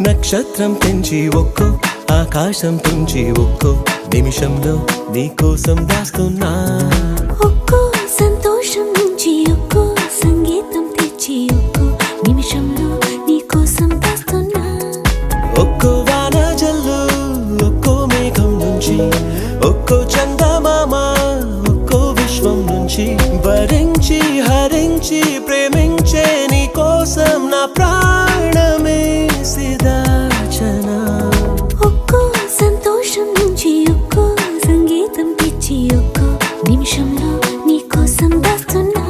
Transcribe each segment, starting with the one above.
నక్షత్రం పెంచి ఒక్కో ఆకాశం తుంచి ఒక్కో నిమిషంలో నీకోసం దాస్తున్నా. ఒక్కో సంతోషం నుంచి ఒక్కో సంగీతం తెచ్చి ఒక్కో నిమిషంలో నీకోసం దాస్తున్నా. ఒక్కో వాన జల్లు ఒక్కో మేఘం నుంచి ఒక్కో చందమామ ఒక్కో విశ్వం నుంచి భరించి హరించి ప్రేమించే నీకోసం నా ప్రాణమే సిదాచనా. ఒక్కో సంతోషం నుంచి ఒక్కో సంగీతం తెచ్చి ఒక్కో నిమిషంలో నీకోసం దాస్తున్నా.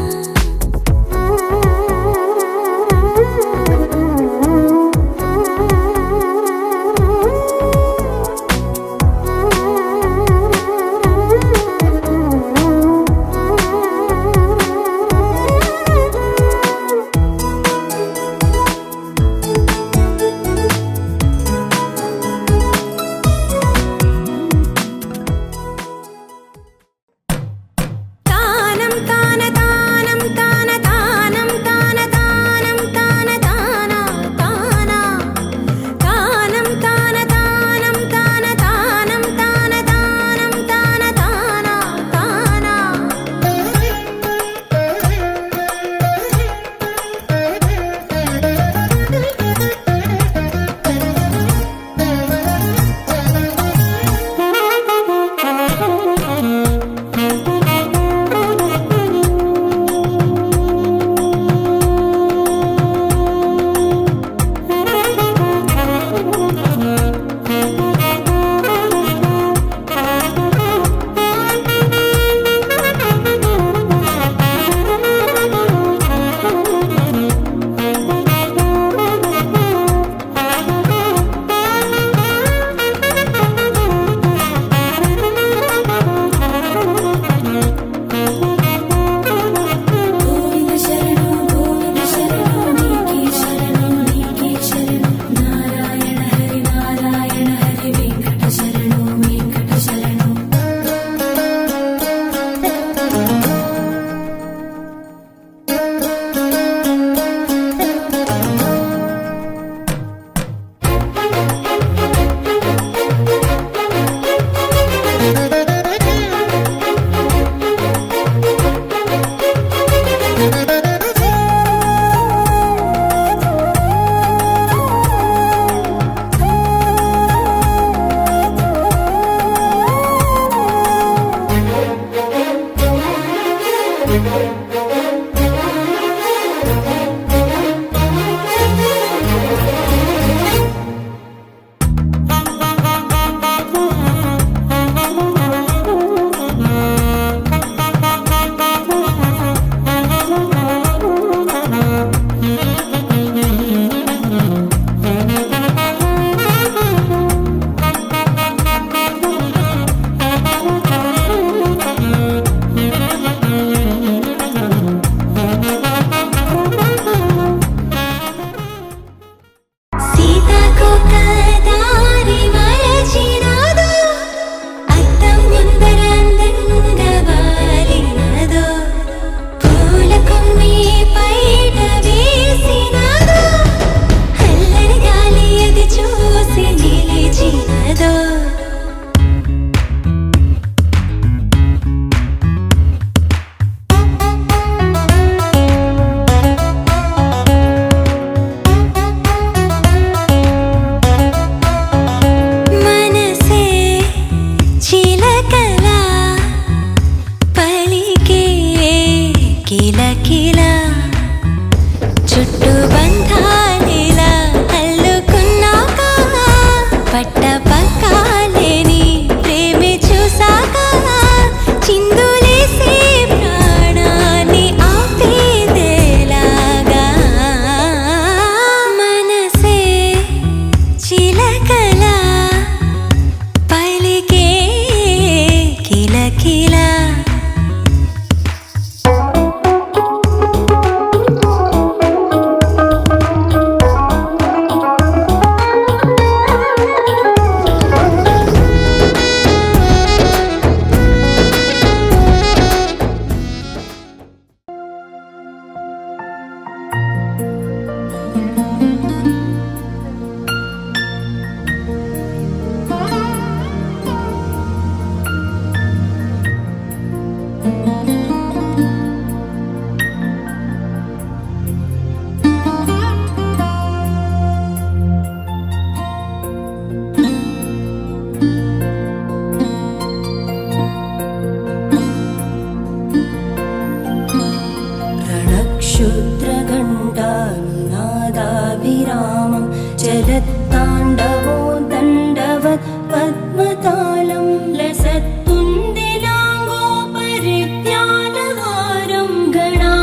शरत्ताण्डवो दण्डवत् पद्मतालं लसत्तुन्दिलाङ्गोपरिज्ञानहारं गणाधीशमीशानसूनुं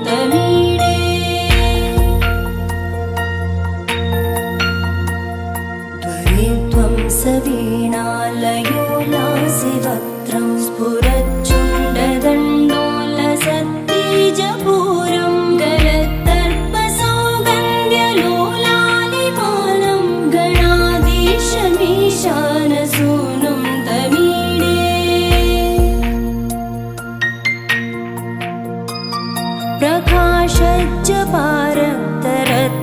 तमीडे त्वरित्वं सवीणालयो लासिवक्त्रं स्फुरच्चुण्डदण्डोलसत्तेजपूरं गलत्तर्पसौगन्ध्यलोलालिमानं गणाधीशमीशानसूनुं तमीडे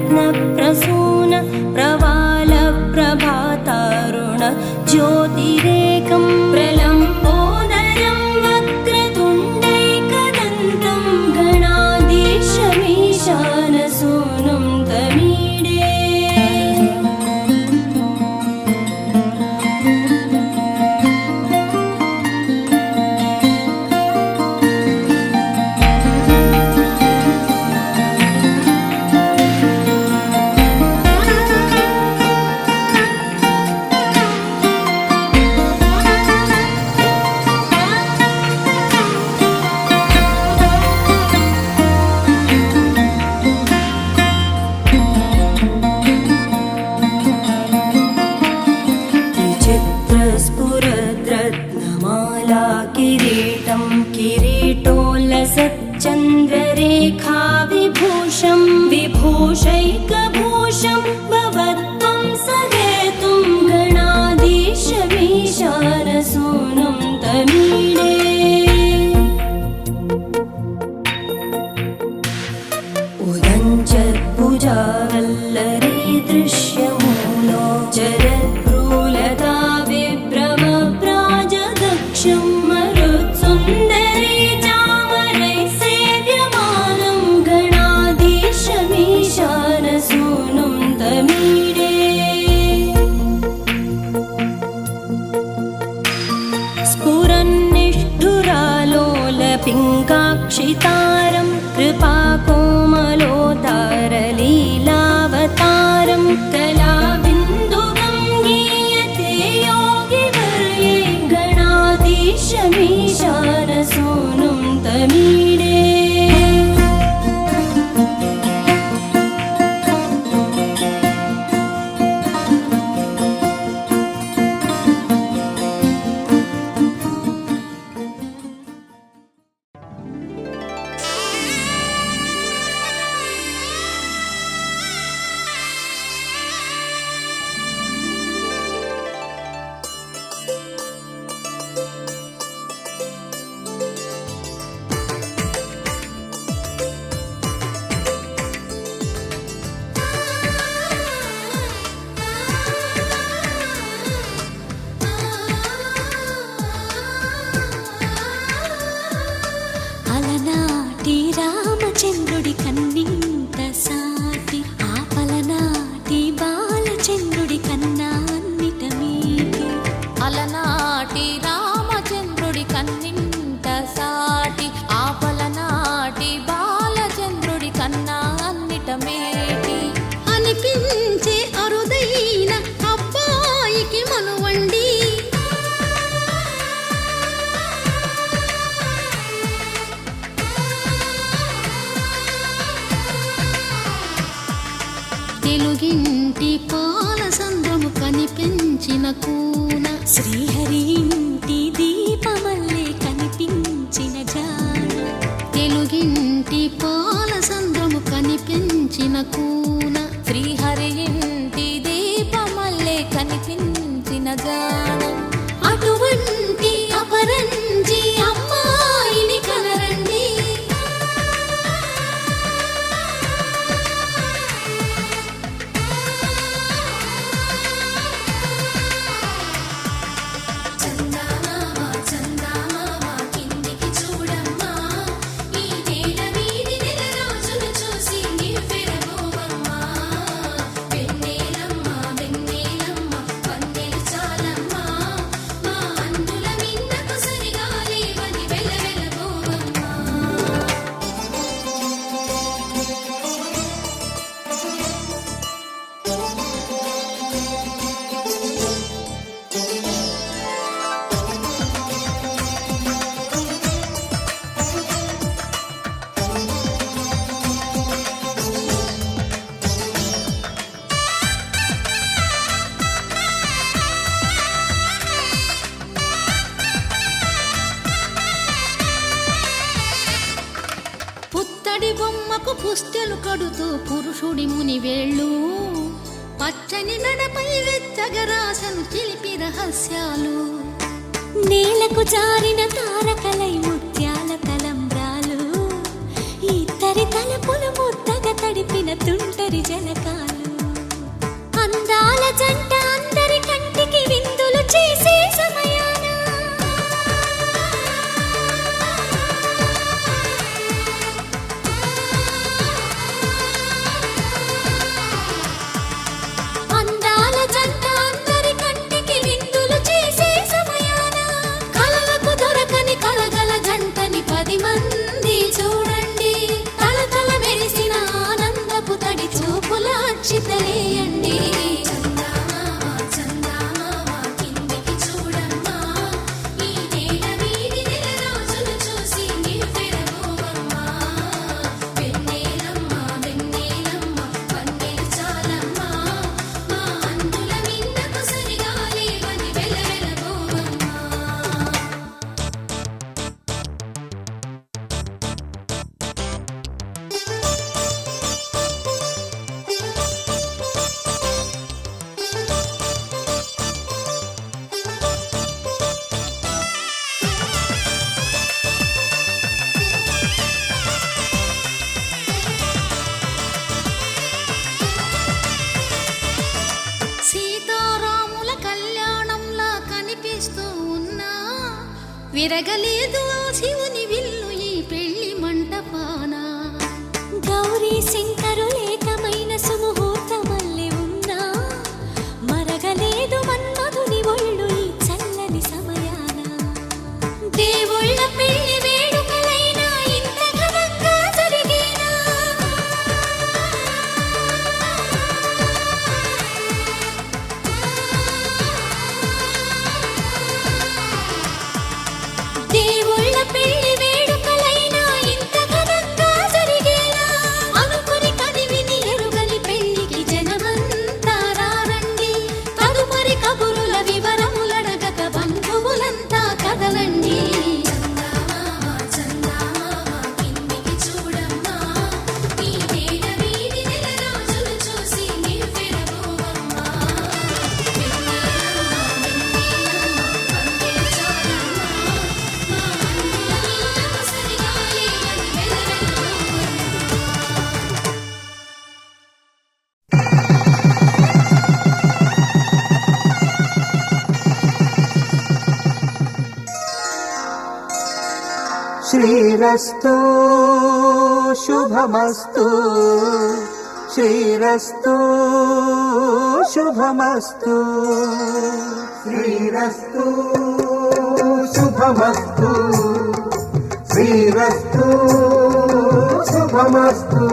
प्रकाशज्जपारक्तरत्नप्रसून प्रवालप्रभातारुण ज्योतिरेकं प्रलम्बोदरं वक्रतुण्डैकदन्तं गणाधीशमीशानसूनुं तमीडे विचित्रस्फुरद्रत्नमाला किरीटं किरीटोल्लसच्चन्द्ररेखा विभूषं विभूषैकभूषं भवत्वं सहेतुं गणाधीशमीशानसूनुं तमीडे उदञ्चत्भुजावल्लरी दृश्यमूलो जरद्भ्रूलता विभ्रमप्राजदक्षं मरुत्सुन्दरी चामरैः सेव्यमानं गणाधीशमीशानसूनुं तमीडे स्फुरन्निष्ठुरालोलपिङ्गाक्षितारं कृपाकोमलोतारलीलावतारं कलाबिन्दुगं गीयते योगिवर्ये गणाधीशमीशानसूनुं तमीडे అలనాటి రామచంద్రుడి కన్నింత సాటి ఆపలనాటి బాలచంద్రుడి కన్నా అన్నిట మీటి అలనాటి రామచంద్రుడి కన్నింట సాటి ఆపలనాటి బాలచంద్రుడి కన్నా అన్నిట మేటి అనిపించే అరుదైన అబ్బాయికి మనువండి తెలుగింటి పాలసంద్రము కనిపించిన కూన శ్రీహరి ఇంటి దీపమల్లే కనిపించిన జాడ తెలుగింటి పాలసంద్రము కనిపించిన కూన శ్రీహరి ఇంటి దీపమల్లే కనిపించిన జాడ అటువంటి అపరంజి అమ్మాయిని కనరండి వెన్నెలమ్మ వెన్నెలమ్మ వందెలు చాలమ్మ పుత్తడి బొమ్మకు పుస్తెలు కడుతూ పురుషుడి ముని వేళ్ళు పచ్చని నడపై వెచ్చగరాసను చిలిపి రహస్యాలు నేలకు జారిన తారకలై ముత్యాల తలంబ్రాలు ఇద్దరి తలపులు ముద్దగా తడిపిన తుంటరి జలకాలు అందాల జంట అందరి కంటికి విందులు చేసే సమయాన అందాల జంట అందరి కంటికి విందులు చేసే సమయాన కలలకు దొరకని కలగల జంటని 10 మంది చూడండి తలతల మెరిసిన ఆనందపు తడి చూపుల అక్షితలేయండి సీతారాముల కళ్యాణంలా కనిపిస్తూ ఉన్నా విరగలేదు ఆ శివుని విల్లు ఈ పెళ్లి మంటపాన గౌరీ శంకరులేకమైన సుముహూర్తమల్లె ఉన్నా మరగలేదు మన్మధుని ఒళ్ళు ఈ చల్లని సమయాన దేవుళ్ళ పెళ్లి వేడుకలైనా ఇంత ఘనంగా జరిగేనా దేవుళ్ళ పెళ్లి వేడుకలైనా ఇంత ఘనంగా జరిగేనా అనుకుని కదివిని ఎరుగని పెళ్లికి జనమంతా రారండి తదుపరి కబురుల వివరములడగక బంధువులంతా కదలండి శ్రీరస్తు శుభమస్తు శ్రీరస్తు శుభమస్తు శ్రీరస్తు శుభమస్తు శ్రీరస్తు శుభమస్తు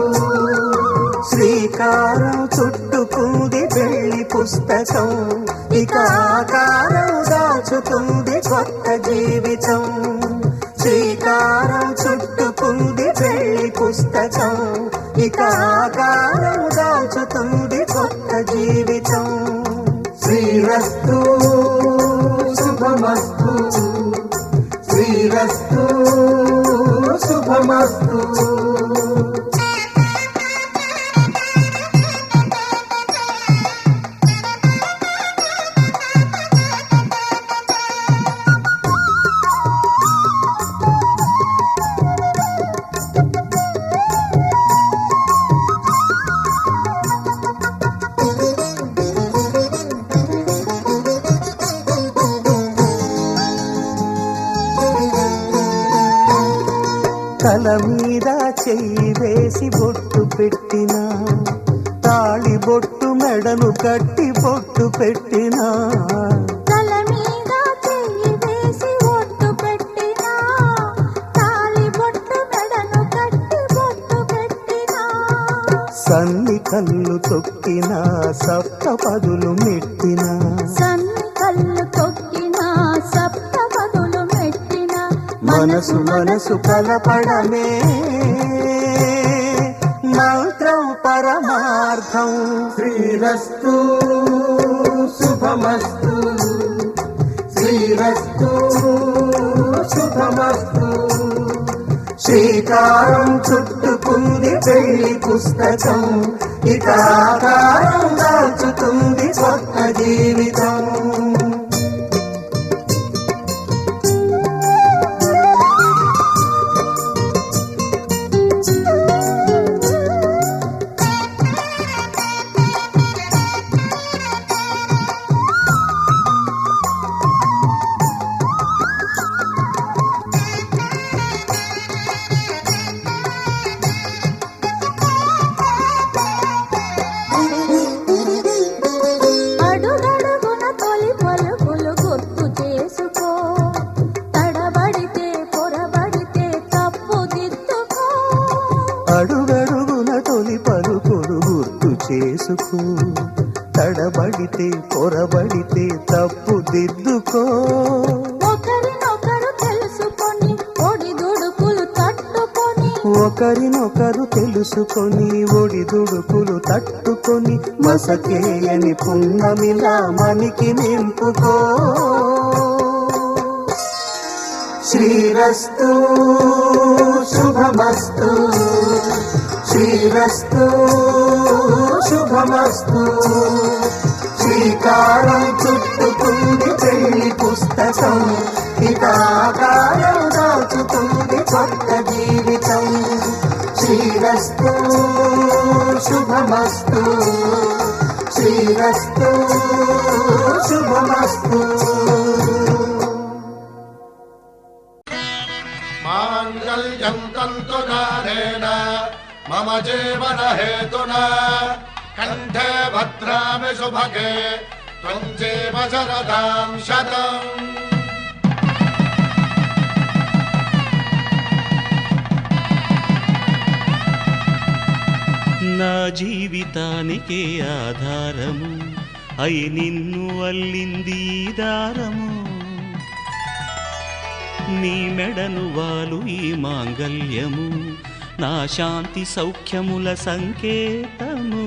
శ్రీకారం చుట్టుకుంది పెళ్లి పుస్తకం ఇక ఆకారం దాచుతుంది కొత్త జీవితం శ్రీకారం చుట్టుకుంది పెళ్లి పుస్తకం ఇక ఆకారం దాచుతుంది కొత్త జీవితం శ్రీరస్తు శుభమస్తు శ్రీరస్తు శుభమస్తు తల మీద చెయ్యి వేసి బొట్టు పెట్టినా తాళి బొట్టు మెడను కట్టి బొట్టు పెట్టినా తల మీద చెయ్యి వేసి బొట్టు పెట్టినా తాళి బొట్టు మెడను కట్టి బొట్టు పెట్టినా సన్ని కళ్ళు తొక్కినా సప్త పదులు మెట్టినా సన్ని కళ్ళు తొక్కినా సప్త పదులు మెట్టినా మనసు మనసు కలపడమే మంత్రం పరమార్థం శ్రీరస్తు శుభమస్తు శ్రీరస్తు శుభమస్తు శ్రీకారం చుట్టుకుంది పెళ్లి పుస్తకం, ఇక ఆకారం దాల్చుతుంది కొత్త జీవితం. అడుగడుగున తొలి పలుకులు గుర్తు చేసుకో, తడబడితే పొరబడితే తప్పు దిద్దుకో. అడుగడుగున తొలి పలుకులు గుర్తు చేసుకో, తడబడితే పొరబడితే తప్పు దిద్దుకో. ఒకరినొకరు తెలుసుకొని ఒడిదుడుకులు తట్టుకొని, ఒకరినొకరు తెలుసుకొని ఒడిదుడుకులు తట్టుకొని, మసకేయని పున్నమిలా మనికి నింపుకో. శ్రీరస్తు శుభమస్తు, శ్రీరస్తు శుభమస్తు. శ్రీకారం చుట్టుకుంది పెళ్లి పుస్తకం, ఇక ఆకారం దాచుతుంది కొత్త జీవితం. శ్రీరస్తు శుభమస్తు, శ్రీరస్తు శుభమస్తు. మాంగళ్యం తంతునానేన మమ జీవన హేతునా కంఠే భద్రామి శుభగే త్వం జీవ శరదాం శతం. నా జీవితానికే ఆధారము అయి నిన్ను అల్లింది ఈ దారము. నీ మెడను వాలు ఈ మాంగల్యము నా శాంతి సౌఖ్యముల సంకేతము.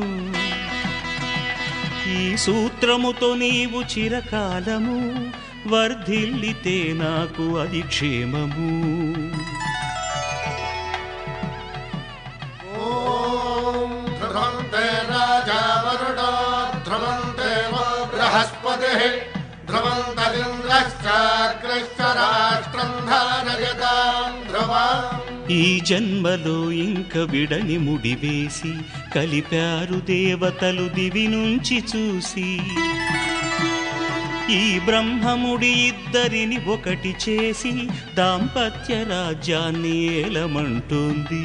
ఈ సూత్రముతో నీవు చిరకాలము వర్ధిల్లితే నాకు అది క్షేమము. ఓం ధ్రువంతే రాజా వరుణో ధ్రువంతే బృహస్పతిః ధ్రువంతరింద్రశ్చాగ్రశ్చ రాష్ట్రం ధారయతాం ధ్రువం. ఈ జన్మలో ఇంక విడని ముడివేసి కలిపారు దేవతలు దివి నుంచి చూసి. ఈ బ్రహ్మముడి ఇద్దరిని ఒకటి చేసి దాంపత్య రాజ్యాన్ని ఏలమంటోంది.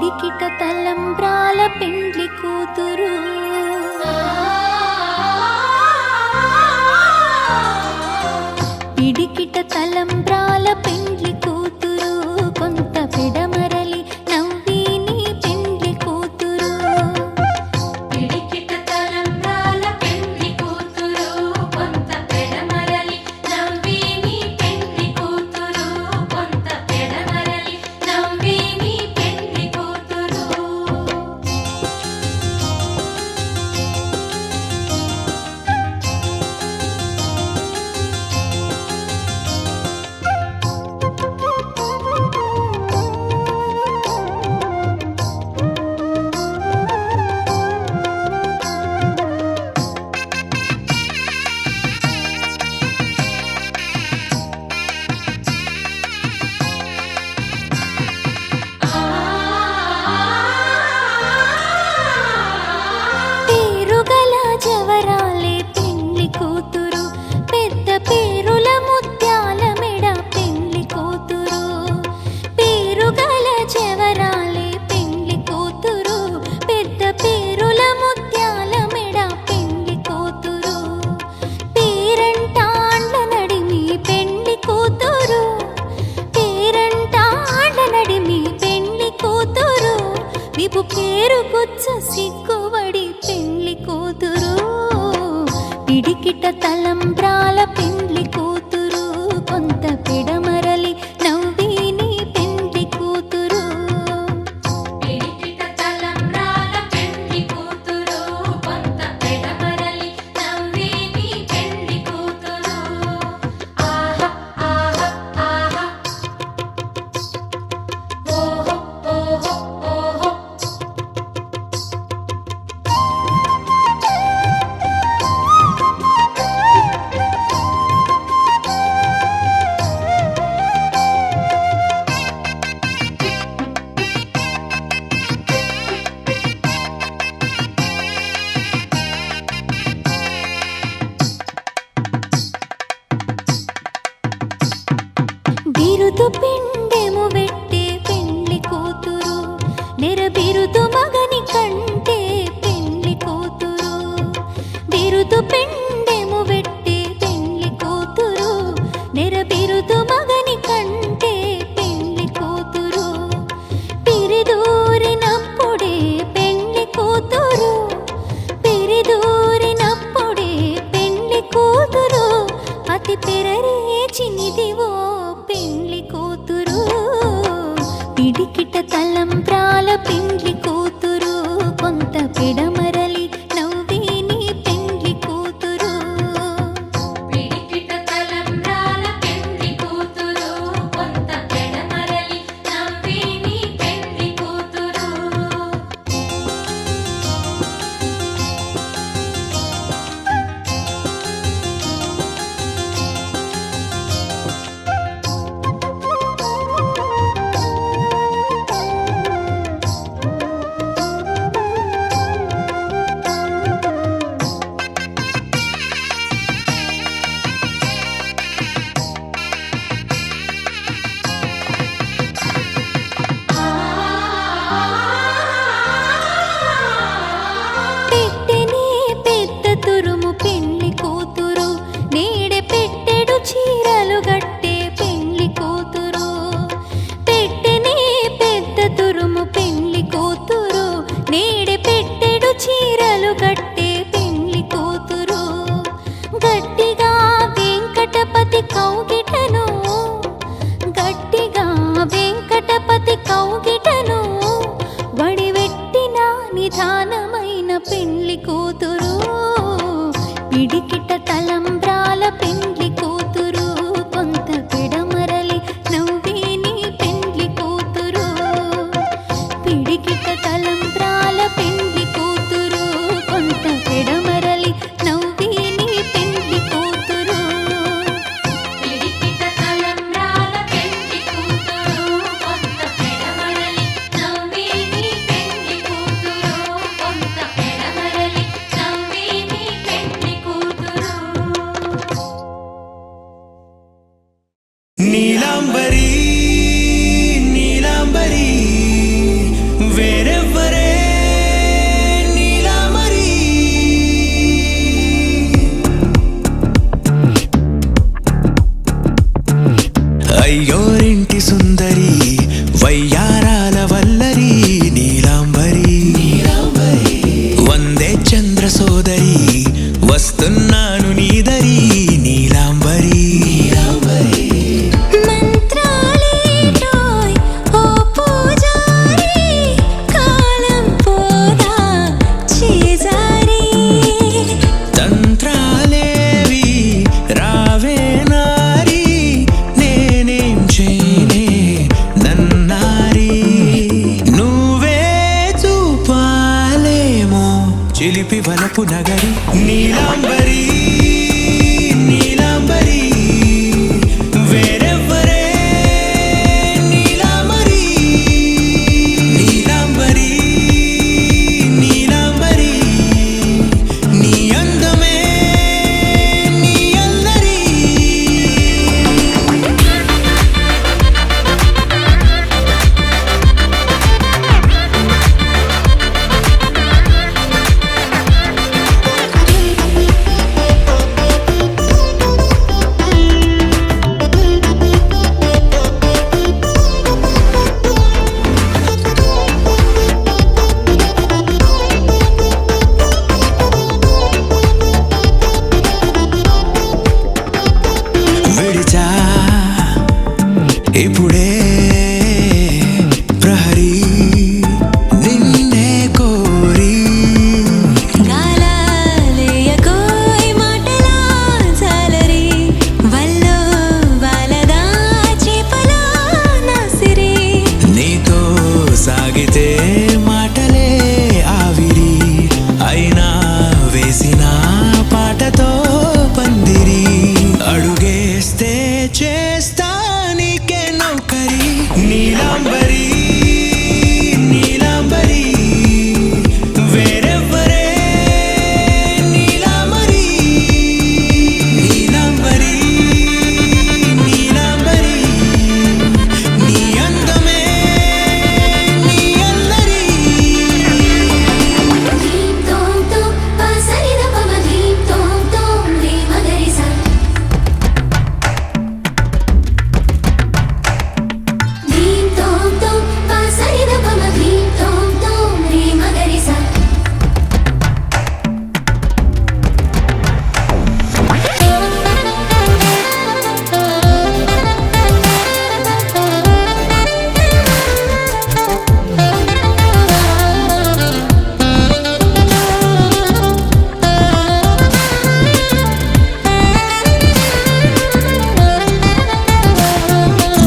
పిడికిట తలంబ్రాల పెండ్లి కూతురు పిడికిట తలంబ్రాల పెండ్లి కూతురు కొంత పెడమరలి నవ్వి నీ పెండ్లి కూతురు పిడికిట తలంబ్రాల పెండ్లి కూతురు కొంత పెడమరలి నవ్వి నీ పెండ్లి కూతురు కొంత పెడమరలి నవ్వి నీ పెండ్లి కూతురు పేరుగల జవరాలే పెండ్లి కూతురు పెద్ద పేరుల ముత్యాల మెడ పెండ్లి కూతురు పేరుగల జవరాలే పెండ్లి కూతురు పెద్ద పేరుల ముత్యాల మెడ పెండ్లి కూతురు పేరంటాండ్ల నడిమి పెండ్లి కూతురు పేరంటాండ్ల నడిమి పెండ్లి కూతురు విపు పేరు గుచ్చ సిగ్గుబడి పెండ్లి కూతురు పిడికిట తలంబ్రాల పెండ్లి కూతురు కొంత పెడమరలి నవ్వి నీ పెండ్లి కూతురు పిడికిట తలంబ్రాల పెండ్లి కూతురు కొంత పెడమరలి నవ్వి నీ పెండ్లి కూతురు ఆహా ఆహా ఆహా ఓహో ఓహో ఓహో బిరుదు పిండెము వెట్టే పెండ్లి కూతురు నెర బిరుదు మగని కంటే పెండ్లి కూతురు బిరుదు పిండెము వెట్టే పెండ్లి కూతురు నెర బిరుదు మగని కంటే పెండ్లి కూతురు పిరిదూరినప్పుడే పెండ్లి కూతురు పిరిదూరినప్పుడే పెండ్లి కూతురు అతి పెరరేచినిదివో పెండ్లి కూతురు పిడికిట తలంబ్రాల పెండ్లి కూతురు కొంత పెడమరలి నవ్వి నీ పెండ్లి కూతురు పిడికిట తలంబ్రాల పెండ్లి కూతురు కొంత పెడమరలి నవ్వి నీ పెండ్లి కూతురు పెట్టెనే పెద్ద తురుము పెండ్లి కూతురు నేడే పెట్టెడు చీరలు గట్టే పెండ్లి కూతురు పెట్టెనే పెద్ద తురుము పెండ్లి కూతురు నేడే పెట్టెడు చీరలు గట్టే పెండ్లి కూతురు గట్టిగా వెంకటపతి కౌగిటను గట్టిగా వెంకటపతి కౌగిటను వడివెట్టిన నిధానమైన పెండ్లి కూతురు పిడికిట తలంబ్రాల పెండ్లి కూతురు కొంత పెడమరలి నవ్వి నీ పెండ్లి కూతురు పిడికిట తలంబ్రాల పెండ్లి కూతురు కొంత పెడమరలి నవ్వి నీ పెండ్లి కూతురు పిడికిట తలంబ్రాల పెండ్లి కూతురు కొంత పెడమరలి నవ్వి నీ పెండ్లి కూతురు కొంత పెడమరలి నవ్వి నీ పెండ్లి కూతురు చిలిపి వలపు నగరి నీలాంబరి నీలాంబరి వేరెవ్వరే నీలాంబరి నీలాంబరి నీలాంబరి నీ అందమే నీ అందరి విడిచా ఇప్పుడే ప్రహరీ నిన్నే కోరి గాలాలేయకోయ్ మాటలా జాలరి వల్లో వాలదా చేపలా నాసిరి నీతో సాగితే మాటలే ఆవిరి అయినా వేసిన పాటతో పందిరి అడుగేస్తే చేస్తా నీకే నౌకరి నీలాంబరి నీలాంబరి వేరెవ్వరే నీలాంబరి నీలాంబరి నీలాంబరి నీ అందమే నీ అందరి ధీం తోం తోం పసరిద పమ ధీం తోం తోం రే మగరిస ధీం తోం తోం పసరిద పమ ధీం తోం తోం రే మగరిస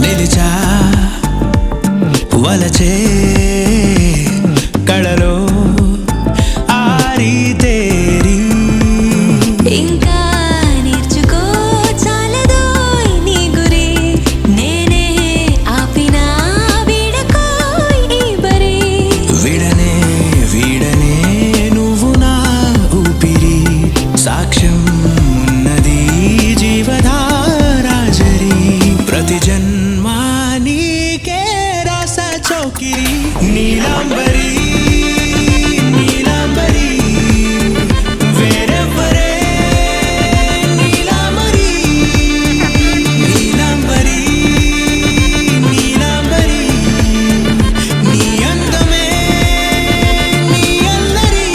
నిలిచా వలచే కళలో ఆరి తేరి ఇంకా నేర్చుకో చాలదోయ్ నీ గురి నేనే ఆపినా వీడకోయ్ ఈ బరి విడనే వీడనే నువ్వు నా ఊపిరి సాక్ష్యం ఉన్నది జీవధారాజరి ప్రతి జన్మా నీకే రాస చౌకిరి నీలాంబరి నీలాంబరి వేరెవ్వరే నీలాంబరి నీలాంబరి నీలాంబరి నీ అందమే నీ అందరి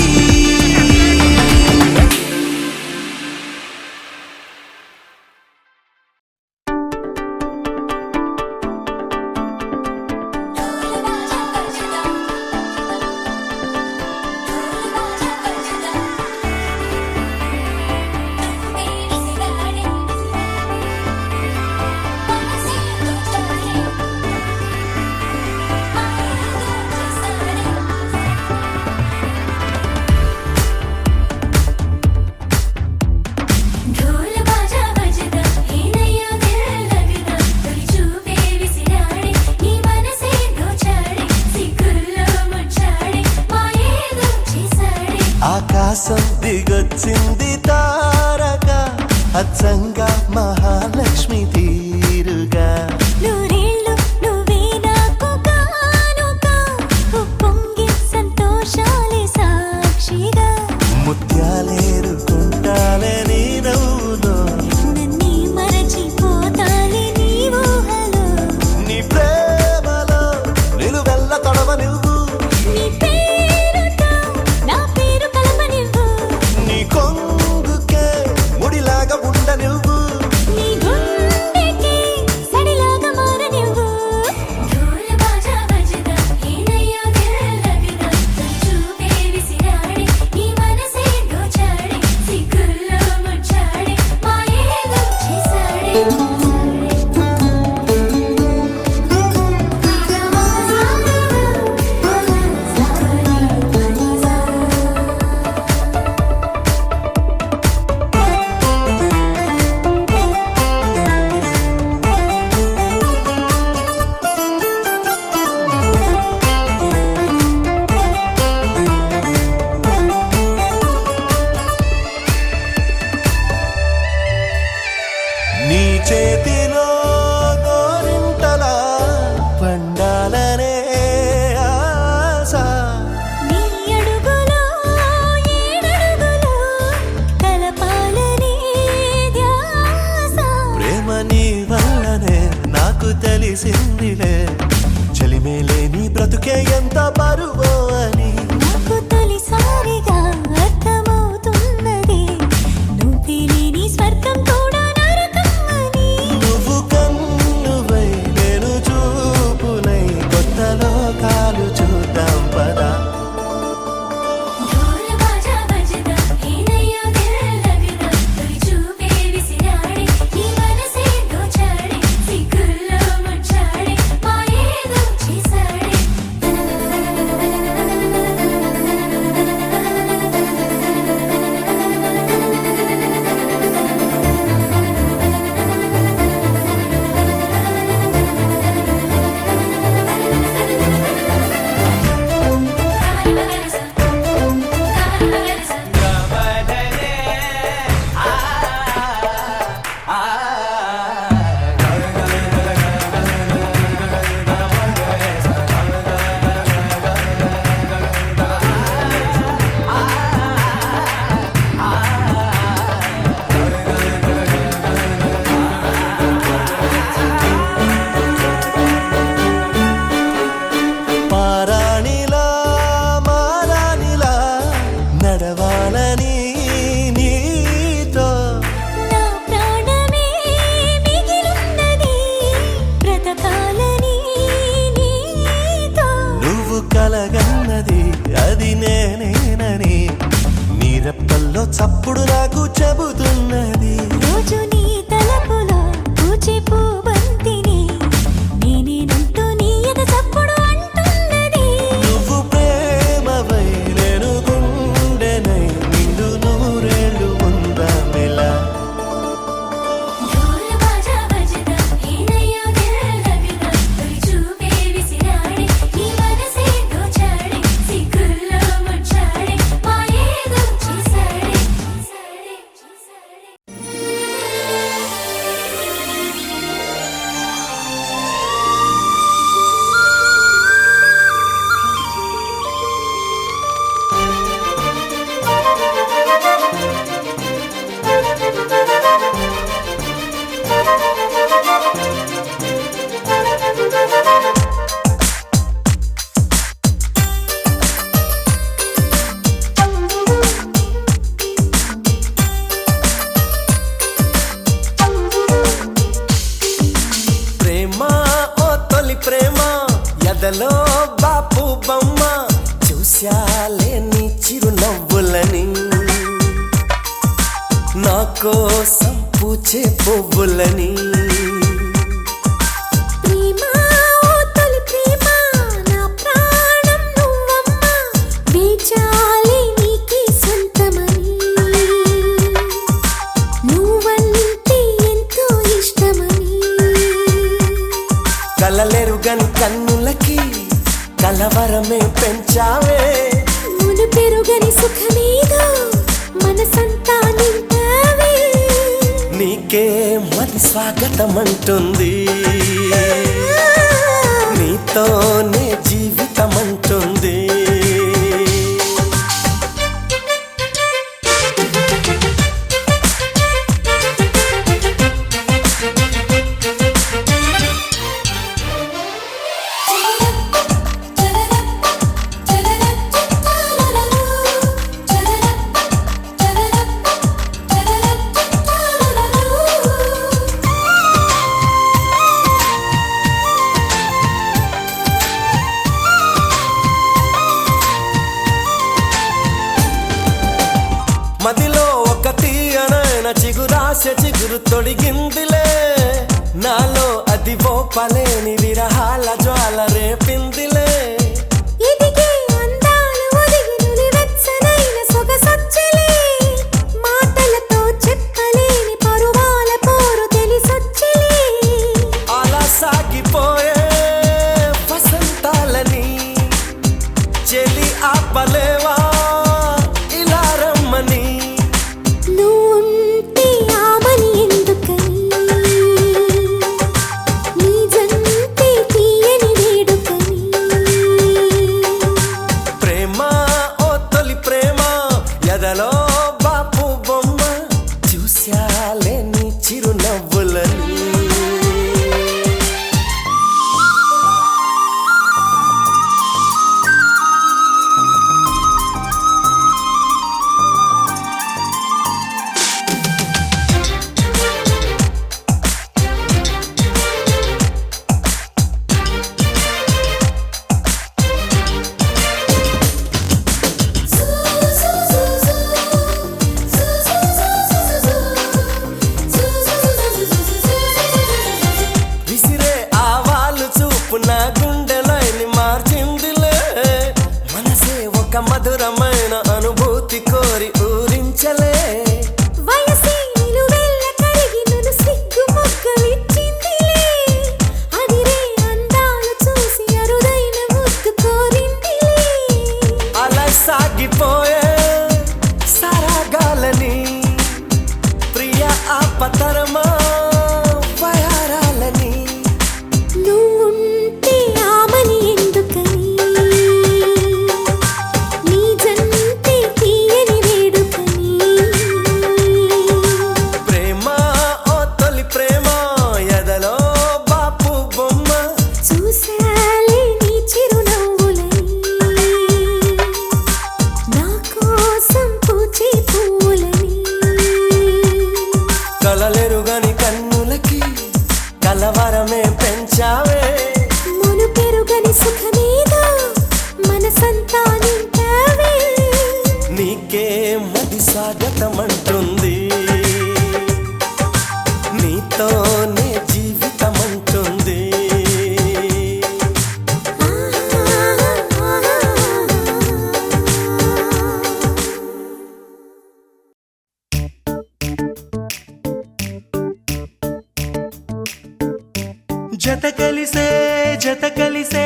ढोल बाजा बजदा हे नैया दिल लगदा तोरी चूपे विसिराड़े नी मनसे दोचाड़े सिग्గుల్లో ముచ్చాడే మాయేదో చేసాడే ఆకాశం దిగొచ్చింది తారక అచ్చంగా మహాలక్ష్మి తీరుగా నూరేళ్ళు నువ్వే నాకు కానుక ఉప్పొంగి సంతోషాలే సాక్షిగా ముత్యాలేరుకుంటాలే నీ నవ్వులో నన్నే మరచిపోతాలే నీ ఊహలో నీ ప్రేమలో నిలువెల్ల తడవ నువ్వు నీ పేరుతో నా పేరు కలపనివ్వు నీ కొంగుకే ముడిలాగా ఉండ నువ్వు నీ గుండెకి సడిలాగా తెలిసిందిలే చెలిమేలే నీ బ్రతుకే ఎంత బరువో అని నాకు తొలిసారిగా అర్థమవుతున్నది నువ్వే లేని స్వర్గం కూడా నరకం అని నువ్వు కన్నువై నేను చూపునై కొత్త లోకాలు చూద్దాం పదా ढोल बाजा बजदा हेनయ్యో దిల్ लगदा తొలి చూపే విసిరాడే నీ మనసే దోచాడే సిగ్గుల్లో ముచ్చాడే మాయేదో చేసాడే పారాణిలా మారాణిలా నడవాలని నీతో నా ప్రాణమే మిగిలున్నది బ్రతకాలని నీతో నువ్వు కలగన్నది అది నేనేనని నీ రెప్పల్లో చప్పుడు నాకు చెబుతున్నది రోజు నీ తలపులో పూచే పూబంతిని నేనేనంటూ నీ ఎద చప్పుడు అంటున్నది నువ్వు ప్రేమవై నేను గుండెనై నిండు నూరేళ్ళు ఉందామెలా ढोल बाजा बजदा हेनయ్యో దిల్ लगदा తొలి చూపే విసిరాడే నీ మనసే దోచాడే సిగ్గుల్లో ముచ్చాడే మాయేదో చేసాడే ప్రేమ ఓ తొలి ప్రేమ ఎదలో బాపు బొమ్మ చూశాలే నీ చిరునవ్వులని నా కోసం పూచే పువ్వులని ప్రేమ ఓ తొలి ప్రేమ నా ప్రాణం నువ్వమ్మ వేచాలి నీకే సొంతమని నువ్వంటే ఎంతో ఇష్టమని కలలెరుగని కన్నులకి కలవరమే పెంచావే మును పెరుగని సుఖమేదో మనసంతా నింపావే నీకే మరి స్వాగతమంటుంది నీతోనే జీవితమంటుంది మదిలో ఒక తీయనైన చిగురాశ చిగురు తొడిగిందిలే నాలో అది ఓపలేని విరహాల జ్వాల రేపిందిలే ఎదిగే అందాలు ఒదిగి నులివెచ్చనైన సొగసొచ్చలే మాటలతో చెప్పలేని పరువాల పోరు తెలిసొచ్చలే అలా సాగిపోయే వసంతాలని చెలి ఆపలేవా ఇలా రమ్మని నువ్వుంటే ఆమని ఎందుకని నీ జంటే తీయని వేడుకని ప్రేమ ఓ తొలి ప్రేమ ఎదలో బాపు బొమ్మ చూశాలే నీ చిరునవ్వులని ఒక మధురమైన అనుభూతి కోరి ఊరించలే వయసే నిలువెల్ల కరిగి నన్ను సిగ్గు మొగ్గలిచ్చిందిలే అదిరే అందాలు చూసి అరుదైన ముద్దు కోరిందిలే అలా సాగిపోయే సరాగాలని ప్రియ ఆపతరమా వయారాలని నువ్వుంటే ఆమని ఎందుకని నీ జంటే తీయని వేడుకని ప్రేమ ఓ తొలి ప్రేమ ఎదలో బాపు బొమ్మ చూసాలే నీ చిరునవ్వులని నా కోసం పూచే పూలని కలలెరుగని కన్నులకి కలవరమే పెంచావే మును పెరుగని సుఖమేదో మనసంతా నింపావే నీకే మది స్వాగతమంటుంది నీతోనే జీవితమంటుంది జత కలిసే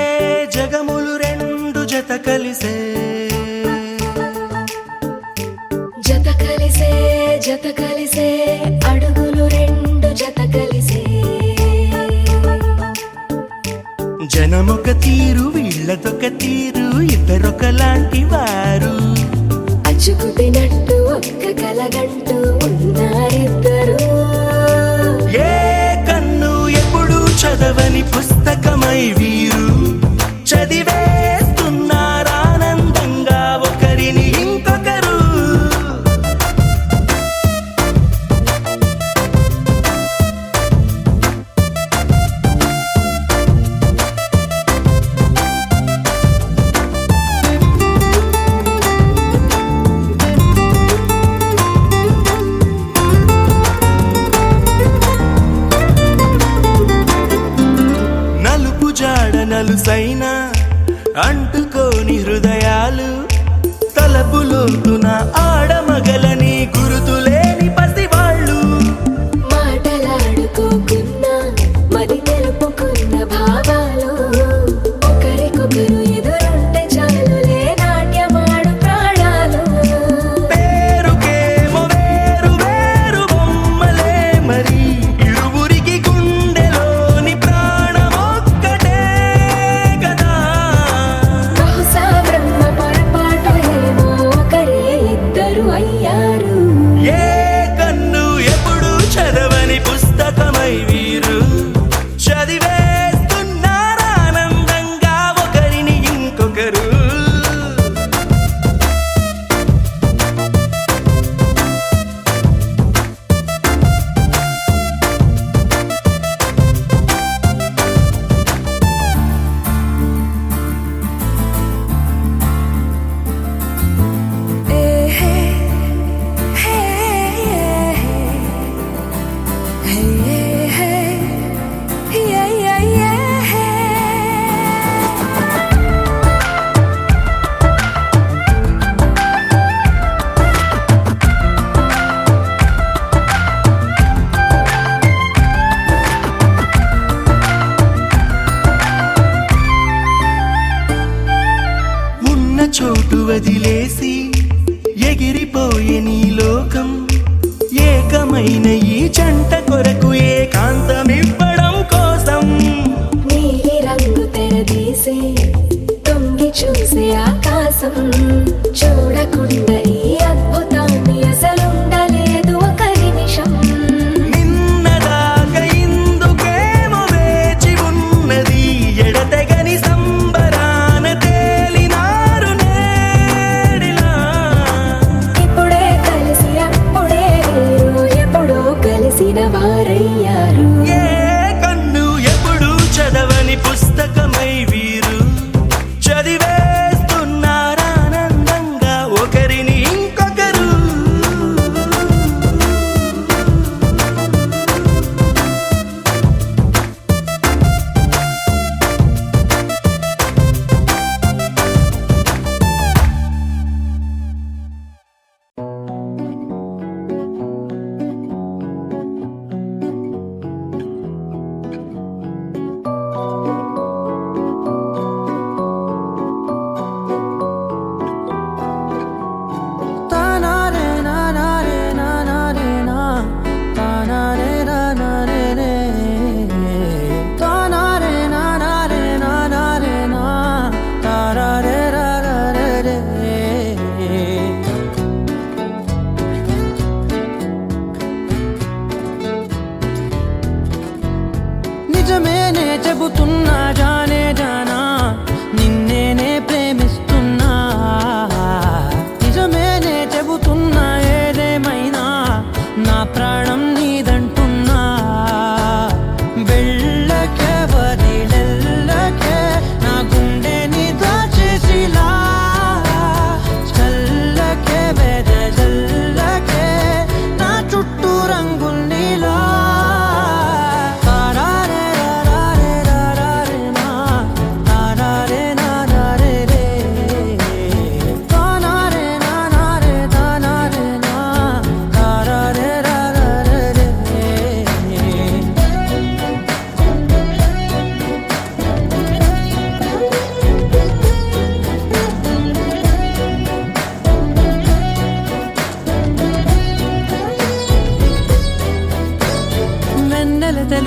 జగములు రెండు జత కలిసే జత కలిసే అడుగులు రెండు జత కలిసే జనమొక తీరు వీళ్ళదొక తీరు ఇద్దరొకలాంటి వారు అచ్చుకుతినట్టు ఒక్క కలగంటూ ఉన్నారిద్దరు ఏ కన్ను ఎప్పుడు చదవని పుస్తకమై వీరు చదివేస్తున్నారానందంగా ఒకరిని ఇంకొకరు నలుపు జాడ నలుసైన అంటుకోని హృదయాలు తలపులోతున ఆడమగలని గురుతులేని పసివాళ్ళు మాటలాడుకోకున్నా మరి తెలుపుకున్న భావాలు ఒకరికొకరు ఎదురుంటే చాలులే నాట్యమాడు ప్రాణాలు పేరుకేమో వేరు వేరు బొమ్మలే మరి ఇరువురికి గుండెలోని ప్రాణమొక్కటే కదా బహుశా బ్రహ్మ పొరపాటు ఏమో ఒకరే ఇద్దరు అయ్యారు ఏ కన్ను ఎప్పుడు చదవని పుస్తకమై వీరు చదివేస్తున్నారానందంగా ఒకరిని ఇంకొకరు ఉన్న చోటు వదిలేసి ఎగిరిపోయే నీ లోకం ఏకమైన ఈ జంట కొరకు ఏకాంతమివ్వడం కోసం నీలి రంగు తెరదీసే తొంగి చూసే ఆకాశం చూడకుండా ఈ అద్భుతాన్ని అసలుండలేదు ఒక నిమిషం నిన్నదాకా ఇందుకేమో వేచి ఉన్నది ఎడతెగని సంబరాన తేలినారు నేడిలా ఇప్పుడే కలిసి అప్పుడే వేరు ఎప్పుడో కలిసిన వారయ్యారు ఏ కన్ను ఎప్పుడు చదవని పుస్తకమై వీరు చదివేస్తున్నారానందంగా ఒకరిని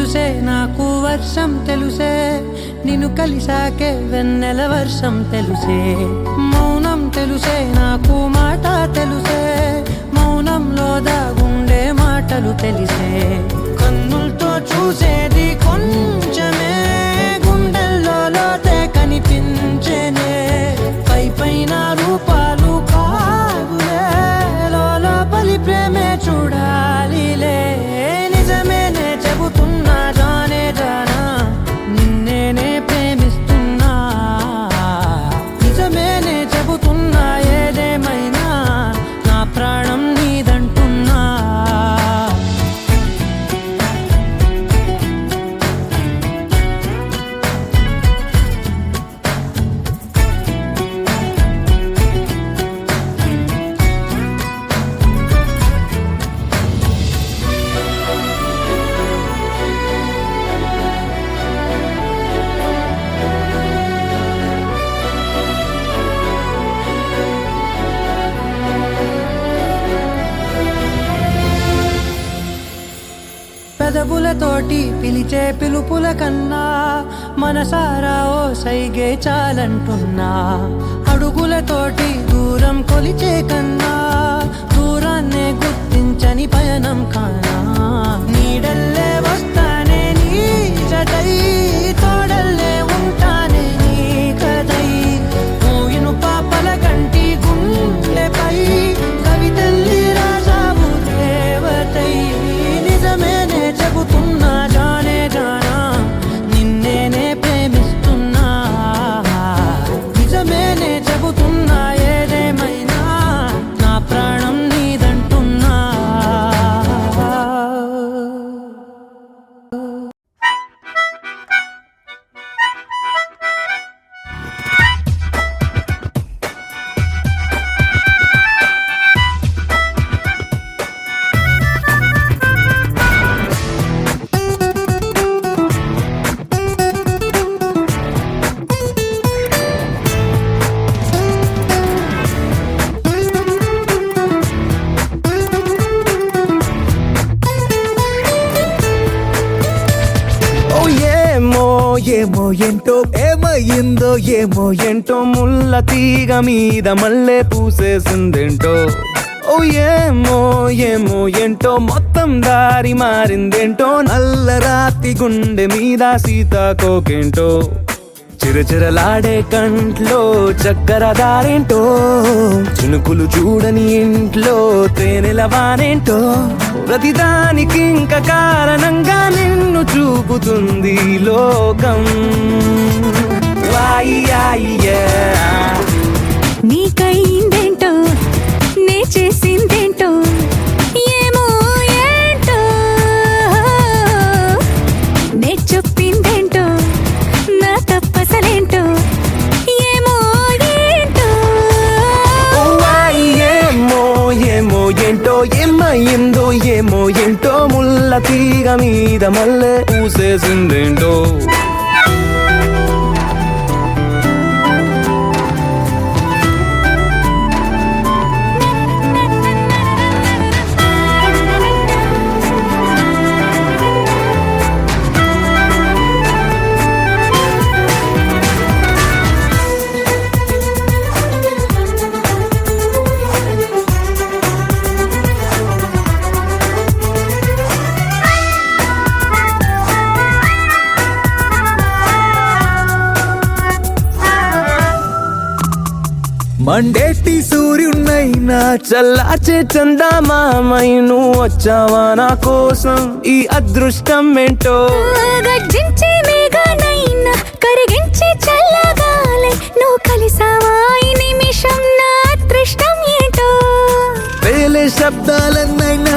తెలుసే నాకు వర్షం తెలుసే నిన్ను కలిసాకే వెన్నెల వర్షం తెలుసే మౌనం తెలుసే నాకు మాట తెలుసే మౌనంలో దాగుండే మాటలు తెలిసే కన్నులతో చూసేది కొంచెమే గుండెల్లో లోతే కనిపించేనే పై పైన రూపాలు కాదులే లోపలి ప్రేమే చూడాలిలే నిజమేనే చెబుతున్నా జానే జానా నిన్నేనే ప్రేమిస్తున్నా నిజమేనే చెబుతున్నా ఏదేమైనా నా ప్రాణం నీదంటున్నా పెదవులతోటి పిలిచే పిలుపుల కన్నా మనసారా ఓ సైగే చాలంటున్నా అడుగులతోటి దూరం కొలిచే కన్నా దూరాన్నే గుర్తించని పయనం కానా నీడల్లే వస్తానే నీ జతై తోడల్లే ఉంటానే నీ కదై మూయిను పాపల కంటి గుండెపై కవితల్లి రాజావు దేవతై నిజమేనే చెబుతున్నా జానే జానా నిన్నేనే ప్రేమిస్తున్నా నిజమేనే చెబుతున్నా ఏదేమైనా నా ప్రాణం నీదంటున్నా ఓ ఏమో ఏమో ఏంటో ఏమయ్యిందో ఏమో ఏంటో ముళ్ళ తీగ మీద మళ్ళీ పూసేసిందేంటో ఓ ఏమో ఏమో ఏంటో మొత్తం దారి మారిందేంటో నల్ల రాతి గుండె మీద సీతాకోకేంటో చిరచిరలాడే కంట్లో చక్కర దారేంటో చినుకులు చూడని ఇంట్లో తేనెల వానేంటో ప్రతిదానికి ఇంక కారణంగా నిన్ను చూపుతుంది ఈ లోకం నీకైందేంటో నే చేసిందేంటో ఏమో ఏంటో నే చెప్పిందేంటో నా తప్పసలేంటో ఏమో ఏంటో ఏమో ఏమో ఏంటో ఏమయ్యిందో ఏమో ఏంటో ముళ్ళ తీగ మీద మళ్ళీ పూసేసిందేంటో మండేటి సూర్యున్నైనా చల్లార్చే చందమామై నువ్వు వచ్చావా నా కోసం ఈ అదృష్టం ఏంటో గర్జించే మేఘనైనా కరిగించే చల్లగాలై నువ్వు కలిసావా ఈ నిమిషం నా అదృష్టం ఏంటో వేలే శబ్దాలన్నైనా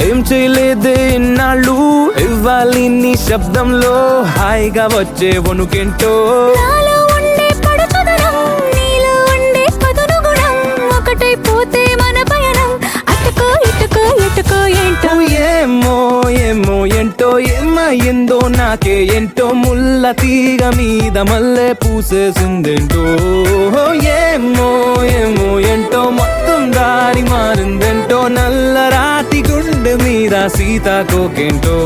ఏం చేయలేదే ఇన్నాళ్ళు ఇవ్వాలి నీ శబ్దంలో హాయిగా వచ్చే వణుకేంటో నాలో ఉండే పడుచుదనం నీలో ఉండే పదును గుణం ఒకటైపోతే మన పయనం అటుకో ఇటుకో ఎటుకో ఏంటో ఏమో ఏమో ఏంటో ఏమయ్యిందో నాకే ఏంటో ముళ్ళ తీగ మీద మళ్ళీ పూసేసిందేంటో ఏమో ఏమో ఏంటో మొత్తం దారి మారిందేంటో నల్ల రాతి గుండె మీద సీతాకోకేంటో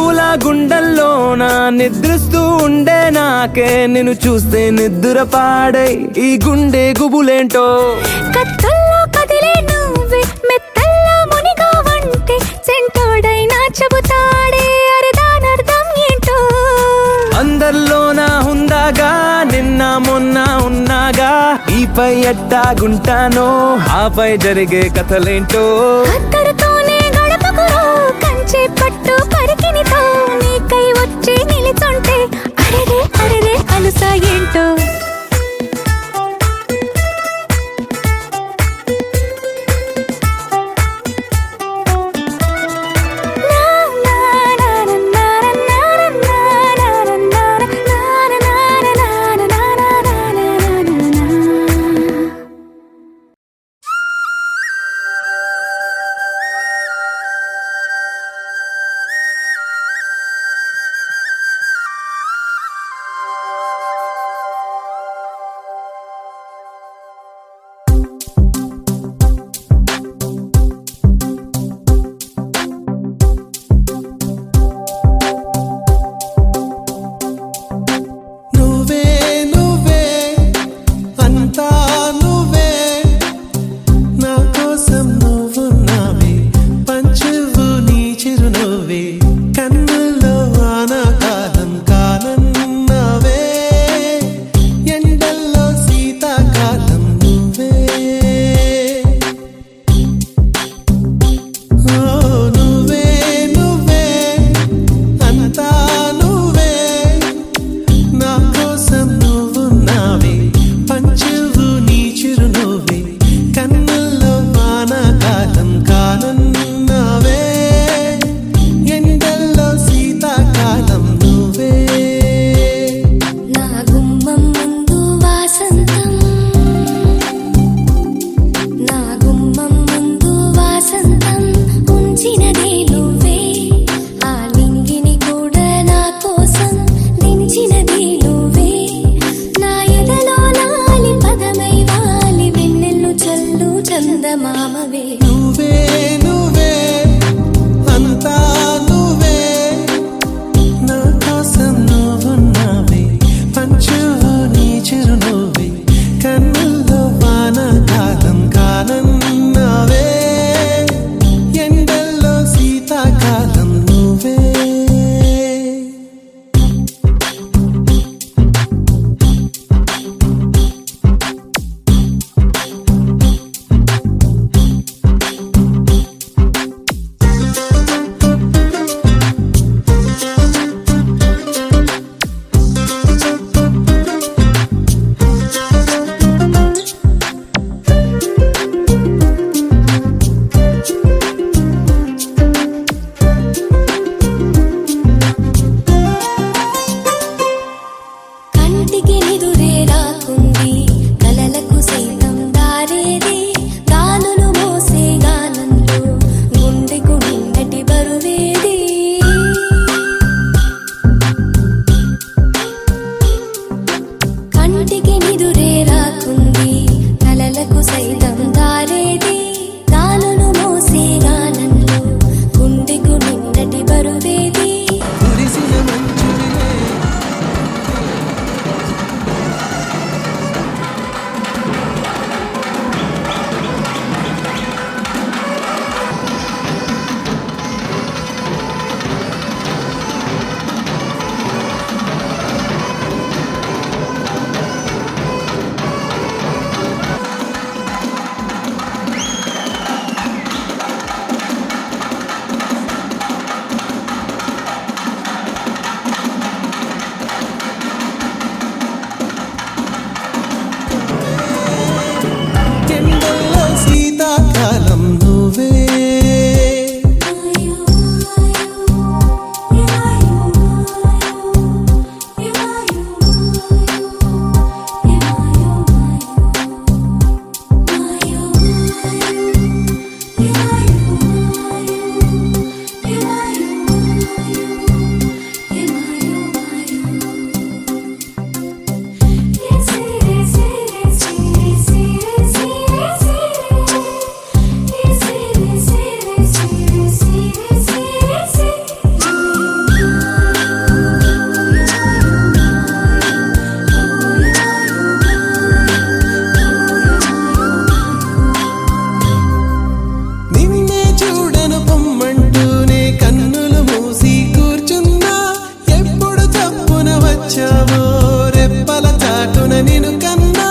పూల గుండెల్లోన నిద్రిస్తూ ఉండే నాకే నిన్ను చూస్తే నిద్ర పాడై ఈ గుండె గుబులేంటో కత్తుల్లో కదిలే నువ్వే మెత్తల్లో మునిగా వంటే సెంటోడైనా చెబుతాడే అరదానర్థం ఏంటో అందరిలోన ఉందాగా నిన్న మొన్న ఉన్నాగా ఈపై ఎట్టాగుంటానో ఆపై జరిగే కథలేంటో అత్తరుతోనే గడపకురో కంచె పట్టు పరికినితో నీకై వచ్చి నిలిచుంటే అరెరే అరెరే అలుసా ఏంటో నిన్ను కన్నా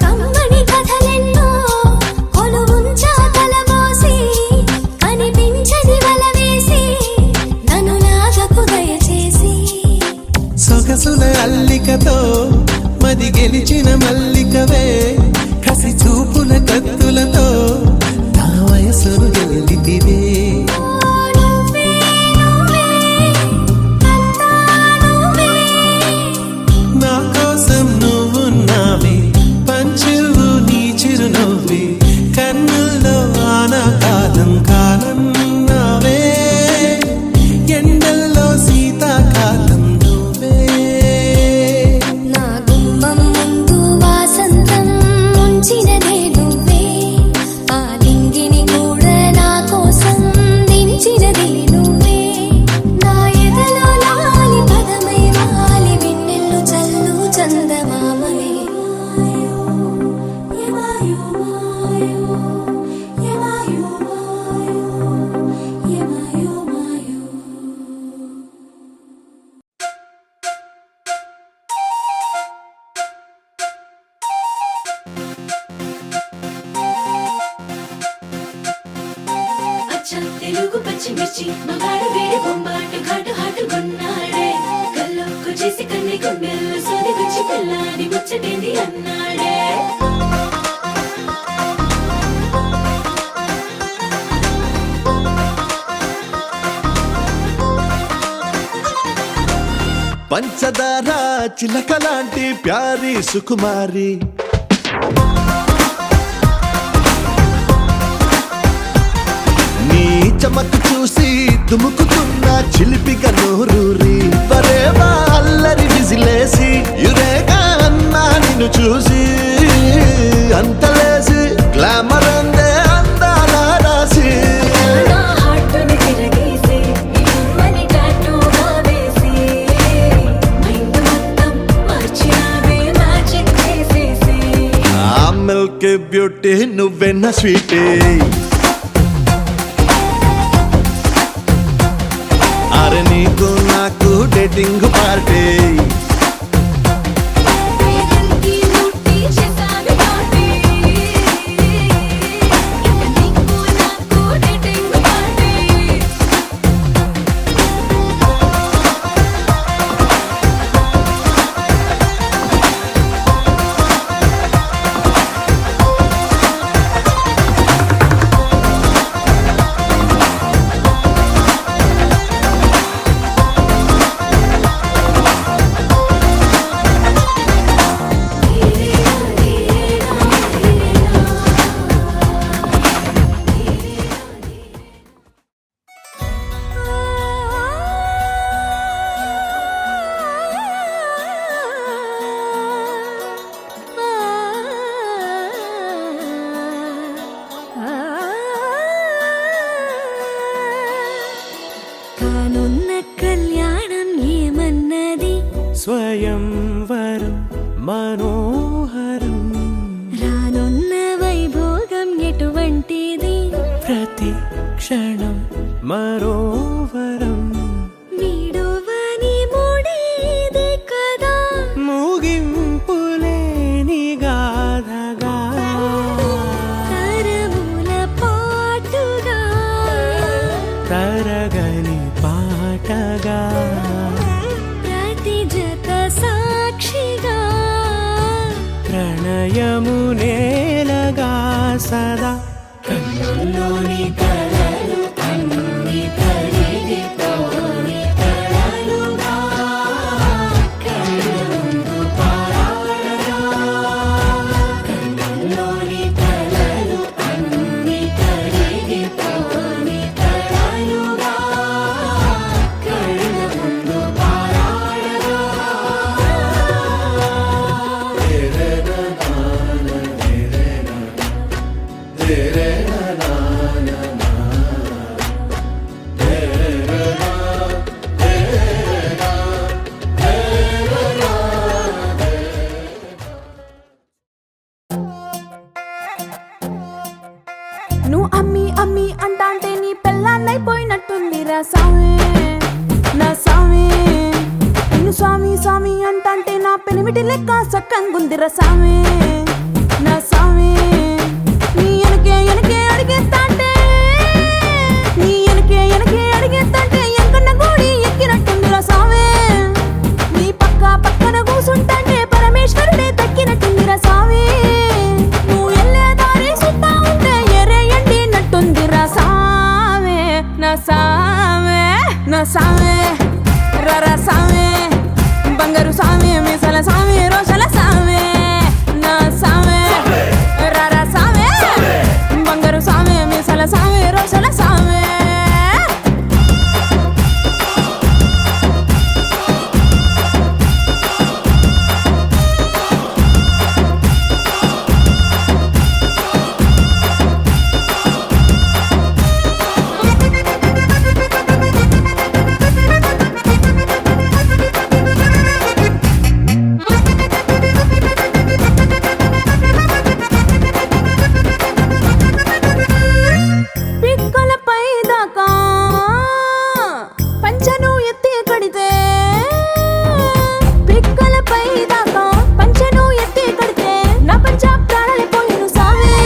కమ్మని కథలెన్నో కొలువుంచా తలమోసి కనిపించని వల వేసి నన్ను నాగకు దయచేసి సొగసుల అల్లికతో మది గెలిచిన మల్లికవే కసి చూపుల కత్తులతో నా వయసును గెలితివే నువ్వే నువ్వే అంతా నువ్వే నా కోసం నువ్వున్నావే పంచువు నీ చిరునవ్వే కన్నుల్లో ఆనాకాలం కాలం నావే ఎండల్లో శీతాకాలం నువ్వే నా గుమ్మం ముందు వాసంతం ముంచినదే నువ్వే ఆ లింగిని కూడా నా కోసం దించినదే నువ్వే నా ఎదలో లాలి పదమై వాలి వెన్నెల్లు చల్లు చందమామవే తెలుగు పచ్చిమిర్చి మగాడు వేడి బొమ్మాటు ఘాటు హాటు కొన్నాడే కల్లోకు చేసి కన్ని గుండెల్లో సోది గుచ్చి పిల్లాడి ముచ్చటేంది అన్నాడే పంచదార చిలకలాంటి ప్యారి సుకుమారి నీ చమకు చూసి దుముకుతున్న చిలిపిగా నోరూరి పరేవా అల్లరి విజిలేసి యురేగా అన్నా నిన్ను చూసి అంతలేసి గ్లామర్ అందే అందాల రాసి నా హార్ట్ని తిరగేసి ఇమ్మని టాటూగా వేసి మైండ్ మొత్తం మార్చినావే మ్యాజిక్ చేసేసి ఆ మిల్క్ బ్యూటీ నువ్వెన్న స్వీటే అరే నీకు నాకు డేటింగ్ పార్టీ వేదంకి ముట్టి చేసావి పార్టీ ఇక నీకు నాకు డేటింగ్ పార్టీ కానున్న కళ్యాణం ఏమన్నది స్వయంవరం మనోహరం రానున్న వైభోగం ఎటువంటిది ప్రతి క్షణం మరోవరం వీడువని మూడేది కదా ముగింపులేని గాథగా తరముల పాటుగా తరగని పాటగా ప్రతి జత సాక్షిగా ప్రణయము నేలగా సదా కన్నుల్లోని కలలు అన్ని కరిగిపోని కలలుగా కళ్ళముందు పారాడగా కన్నుల్లోని కలలు అన్ని కరిగిపోని కలలుగా కళ్ళముందు పారాడగా పెనిమిటి లెక్క సక్కంగుందిర సామి నా సామి నీ ఎనకే ఎనకే అడిగేస్తాంటే నీ ఎనకే ఎనకే అడిగేస్తాంటే ఎంకన్న గోడి ఎక్కినట్టుందిర సామి నీ పక్కన కూసుంటాంటే పరమేశ్వరుడే దక్కినట్టుందిర సామి నువ్వు ఎల్లే దారి సుత్తా ఉంటే ఎరే ఎండినట్టుందిర సామి నా సామి నా సామి రర సామి బంగారు సామి మీసల సామి రోషల సామి నా సామి రర సామి బంగారు సామి మీసల సామి రోషల సామి పిక్కలపై దాకా పంచను ఎత్తి కడితే పిక్కలపై దాకా పంచను ఎత్తి కడితే నా పంచ ప్రాణాలు పోయిను సావే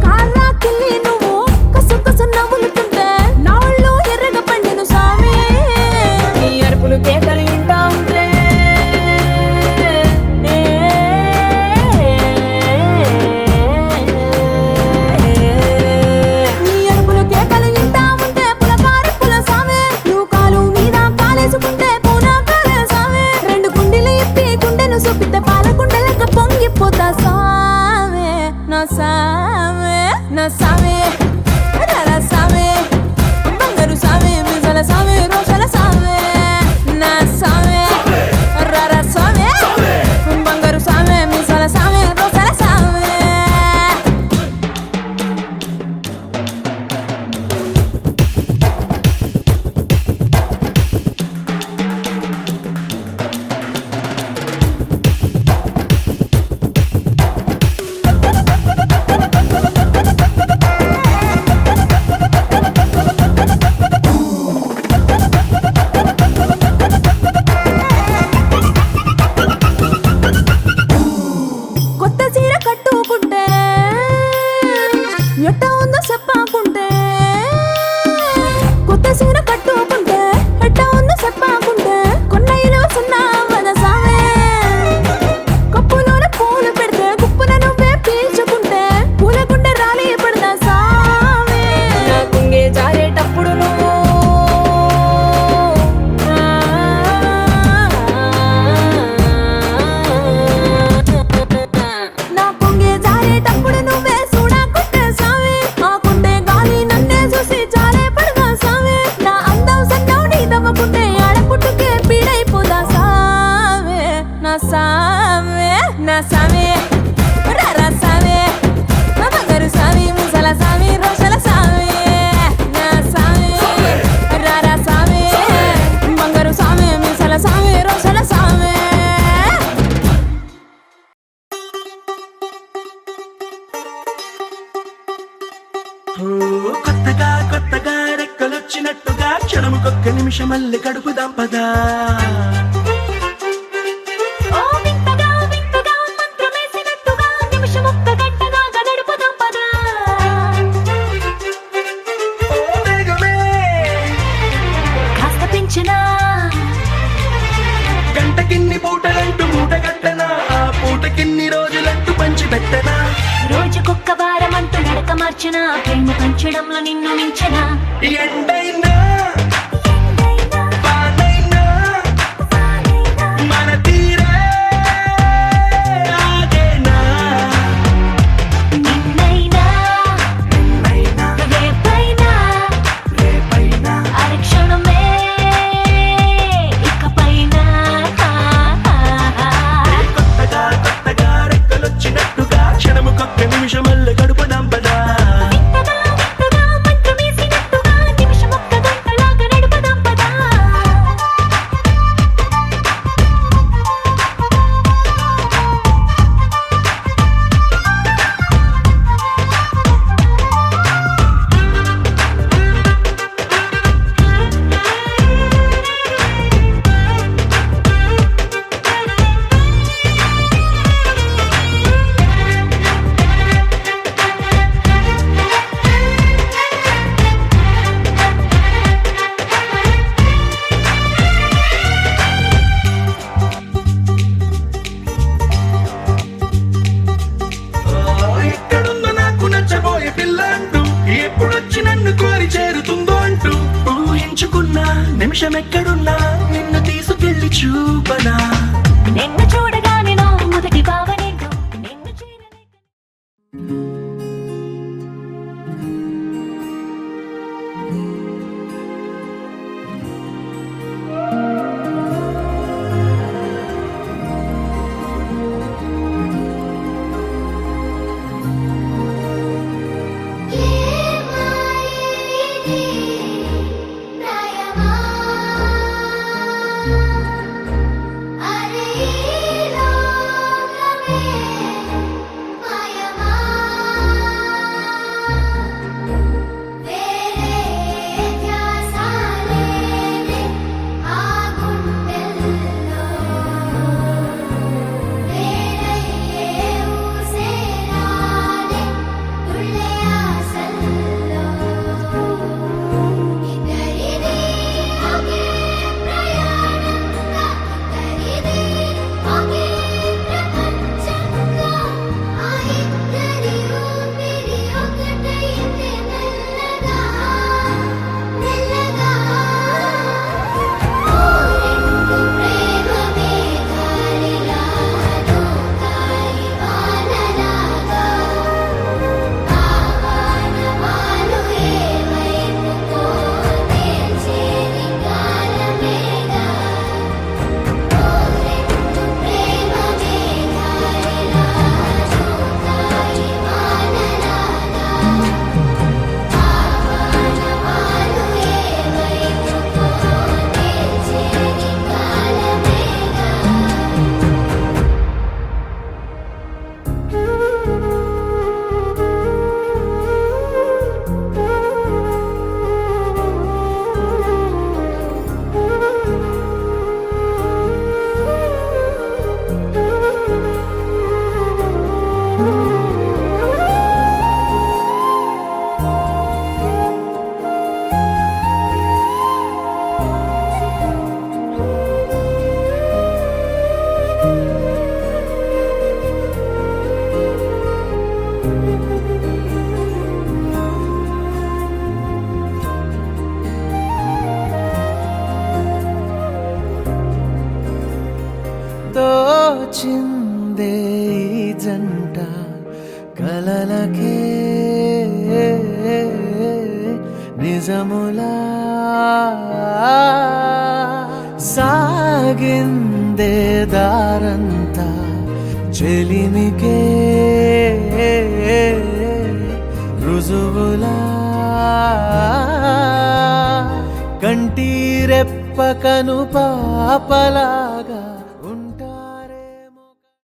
కాళ్ళకిల్లి నువ్వు కసు కసు నవ్వులుతుంటే నా ఒళ్ళు ఎర్రగా పండిను సావే నీ అరుపులు కేకలు ఇంటా ఉంటే నీ అరుపులు కేకలు ఇంటా ఉంటే పులకారి పుల సావే నువ్వు కాలు మీద కాలేసుకుంటే పూనా కాలే సావే రెండు గుండెలు ఇప్పి గుండెను సొప్పితే పాల గుండెలక పొంగిపోతా సావే నా సావే నా సావే రర సావే బంగారు సావే మిజల సావే రోషల సావే నా సావే రర సావే బంగారు సావే మిజల సావే రోషల సావే కొత్త చీర కట్టుకుంటే ఎట్ట ఉందో చెప్పాకుంటే కొత్త చీర కట్టుకుంటే ఎట్ట ఉందో చెప్పాకుంటే కొన్నయ్యలో సున్నా వద సావే కప్పులోన పూలు పెడితే గుప్పున నువ్వే పీల్చుకుంటే పూల గుండె రాలి పడదా సావే నా కుంగే జారేటప్పుడు నువ్వు నా పొంగే జారేటప్పుడు నువ్వే చూడకుంటే సావే ఆకుంటే గాలి నన్నే చూసి జారే పడగా సావే నా అందం సన్నం నీ దవ్వకుంటే ఆడపుట్టుకే పీడైపోదా సావే నా సావే నా సావే రర సావే బంగారు సావి ముసల సావి రోషల సావే నా సావే రర సావే బంగారు సావే ముసల సావి రోషల సావే కొత్తగా కొత్తగా రెక్కలొచ్చినట్టుగా క్షణముకొక్క నిమిషమల్లి కడుపు దంపగా ఓ వింతగా వింతగా మంత్రమేసినట్టుగా నిమిషమొక్క గంటగా గడుపుదాం పదా ఓ వేగమే కాస్త పెంచినా గంటకిన్ని పూటలంటూ మూటగట్టనా ఆ పూటకిన్ని రోజులంటూ పంచి పెట్టనా రోజుకొక్క వారం అంటూ నడక మార్చిన ప్రేమ పంచడంలో నిన్ను మించిన ఎండైనా వానైనా మన తీరే ఆగేనా నిన్నైనా రేపైనా అరక్షణమే ఇకపైన కొత్తగా కొత్తగా రెక్కలొచ్చినట్టుగా క్షణముకొక్క నిమిషమల్లి కడుపు దంపదా వింతగా వింతగా మంత్రమేసినట్టుగా నిమిషమొక్క గంటగా నిమిషం ఎక్కడున్నా నిన్ను తీసుకెళ్ళి చూపనా నిన్ను చూడగానే నా మొదటి భావనేంటో నిన్ను చేరలేక తోచిందే ఈ జంట కలలకే నిజములా సాగిందే దారంతా చెలిమికే రుజువులా కంటి రెప్పకను పాపలాగా